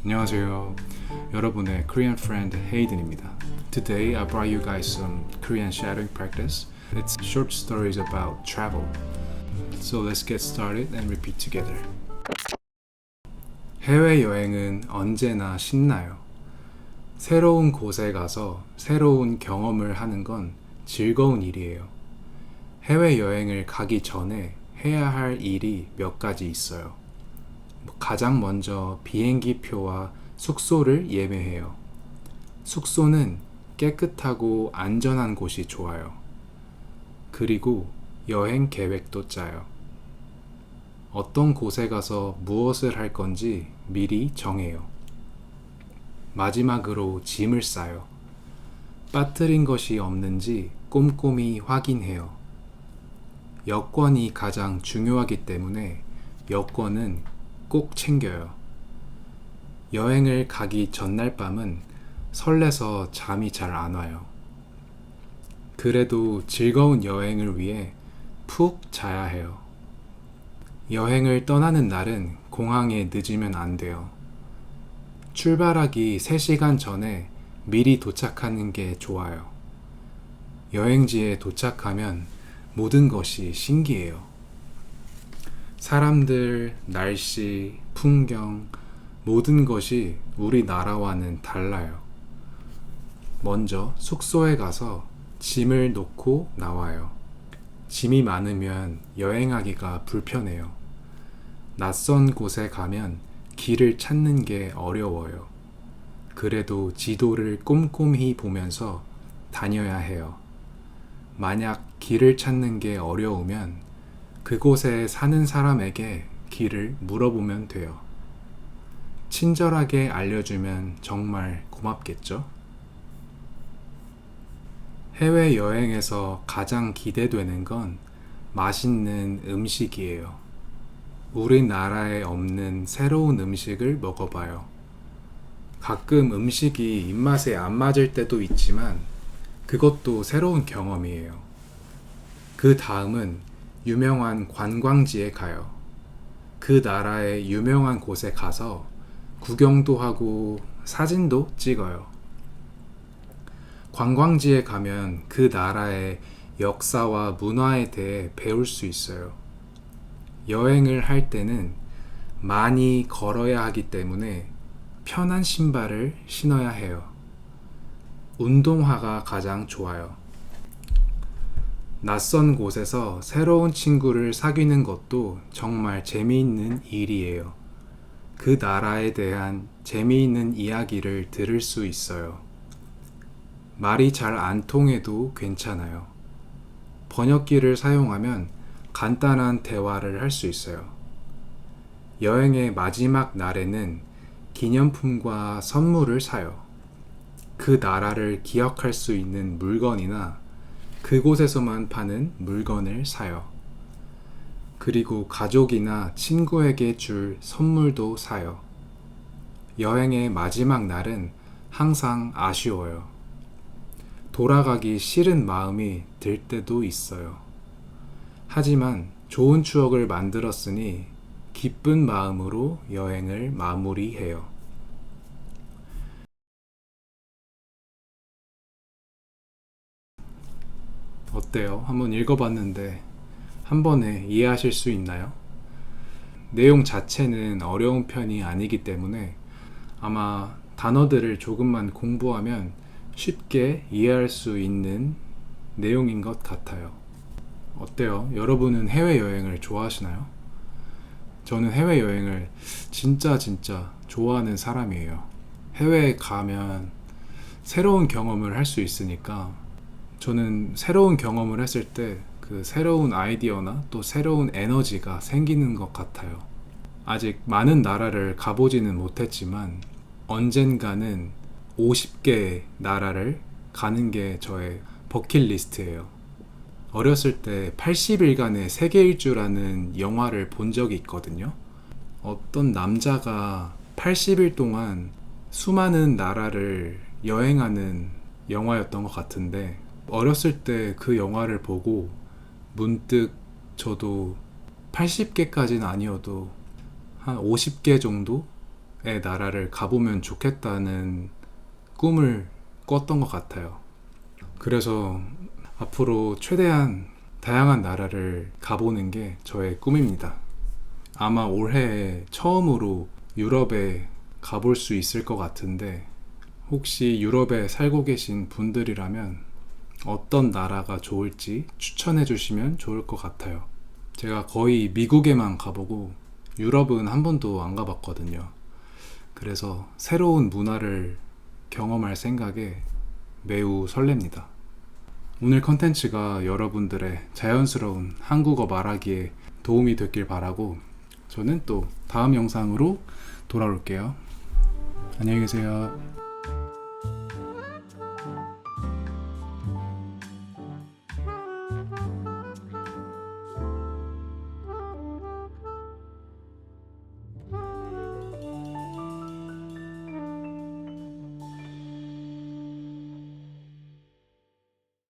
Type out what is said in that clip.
안녕하세요. 여러분의 Korean friend Hayden입니다. Today I brought you guys some Korean shadowing practice. It's short stories about travel. So let's get started and repeat together. 해외여행은 언제나 신나요. 새로운 곳에 가서 새로운 경험을 하는 건 즐거운 일이에요. 해외여행을 가기 전에 해야 할 일이 몇 가지 있어요. 가장 먼저 비행기 표와 숙소를 예매해요. 숙소는 깨끗하고 안전한 곳이 좋아요. 그리고 여행 계획도 짜요. 어떤 곳에 가서 무엇을 할 건지 미리 정해요. 마지막으로 짐을 싸요. 빠뜨린 것이 없는지 꼼꼼히 확인해요. 여권이 가장 중요하기 때문에 여권은 꼭 챙겨요. 여행을 가기 전날 밤은 설레서 잠이 잘 안 와요. 그래도 즐거운 여행을 위해 푹 자야 해요. 여행을 떠나는 날은 공항에 늦으면 안 돼요. 출발하기 3시간 전에 미리 도착하는 게 좋아요. 여행지에 도착하면 모든 것이 신기해요. 사람들, 날씨, 풍경, 모든 것이 우리나라와는 달라요. 먼저 숙소에 가서 짐을 놓고 나와요. 짐이 많으면 여행하기가 불편해요. 낯선 곳에 가면 길을 찾는 게 어려워요. 그래도 지도를 꼼꼼히 보면서 다녀야 해요. 만약 길을 찾는 게 어려우면 그곳에 사는 사람에게 길을 물어보면 돼요. 친절하게 알려주면 정말 고맙겠죠? 해외여행에서 가장 기대되는 건 맛있는 음식이에요. 우리나라에 없는 새로운 음식을 먹어봐요. 가끔 음식이 입맛에 안 맞을 때도 있지만 그것도 새로운 경험이에요. 그 다음은 유명한 관광지에 가요. 그 나라의 유명한 곳에 가서 구경도 하고 사진도 찍어요. 관광지에 가면 그 나라의 역사와 문화에 대해 배울 수 있어요. 여행을 할 때는 많이 걸어야 하기 때문에 편한 신발을 신어야 해요. 운동화가 가장 좋아요. 낯선 곳에서 새로운 친구를 사귀는 것도 정말 재미있는 일이에요. 그 나라에 대한 재미있는 이야기를 들을 수 있어요. 말이 잘 안 통해도 괜찮아요. 번역기를 사용하면 간단한 대화를 할 수 있어요. 여행의 마지막 날에는 기념품과 선물을 사요. 그 나라를 기억할 수 있는 물건이나 그곳에서만 파는 물건을 사요. 그리고 가족이나 친구에게 줄 선물도 사요. 여행의 마지막 날은 항상 아쉬워요. 돌아가기 싫은 마음이 들 때도 있어요. 하지만 좋은 추억을 만들었으니 기쁜 마음으로 여행을 마무리해요. 어때요? 한번 읽어봤는데 한 번에 이해하실 수 있나요? 내용 자체는 어려운 편이 아니기 때문에 아마 단어들을 조금만 공부하면 쉽게 이해할 수 있는 내용인 것 같아요. 어때요? 여러분은 해외여행을 좋아하시나요? 저는 해외여행을 진짜 좋아하는 사람이에요. 해외에 가면 새로운 경험을 할 수 있으니까 저는 새로운 경험을 했을 때 그 새로운 아이디어나 또 새로운 에너지가 생기는 것 같아요. 아직 많은 나라를 가보지는 못했지만 언젠가는 50개의 나라를 가는 게 저의 버킷리스트예요. 어렸을 때 80일간의 세계 일주라는 영화를 본 적이 있거든요. 어떤 남자가 80일 동안 수많은 나라를 여행하는 영화였던 것 같은데 어렸을 때 그 영화를 보고 문득 저도 80개까지는 아니어도 한 50개 정도의 유럽의 나라를 가보면 좋겠다는 꿈을 꿨던 것 같아요. 그래서 앞으로 최대한 다양한 나라를 가보는 게 저의 꿈입니다. 아마 올해 처음으로 유럽에 가볼 수 있을 것 같은데, 혹시 유럽에 살고 계신 분들이라면 어떤 나라가 좋을지 추천해 주시면 좋을 것 같아요. 제가 거의 미국에만 가보고 유럽은 한 번도 안 가봤거든요. 그래서 새로운 문화를 경험할 생각에 매우 설렙니다. 오늘 컨텐츠가 여러분들의 자연스러운 한국어 말하기에 도움이 됐길 바라고, 저는 또 다음 영상으로 돌아올게요. 안녕히 계세요.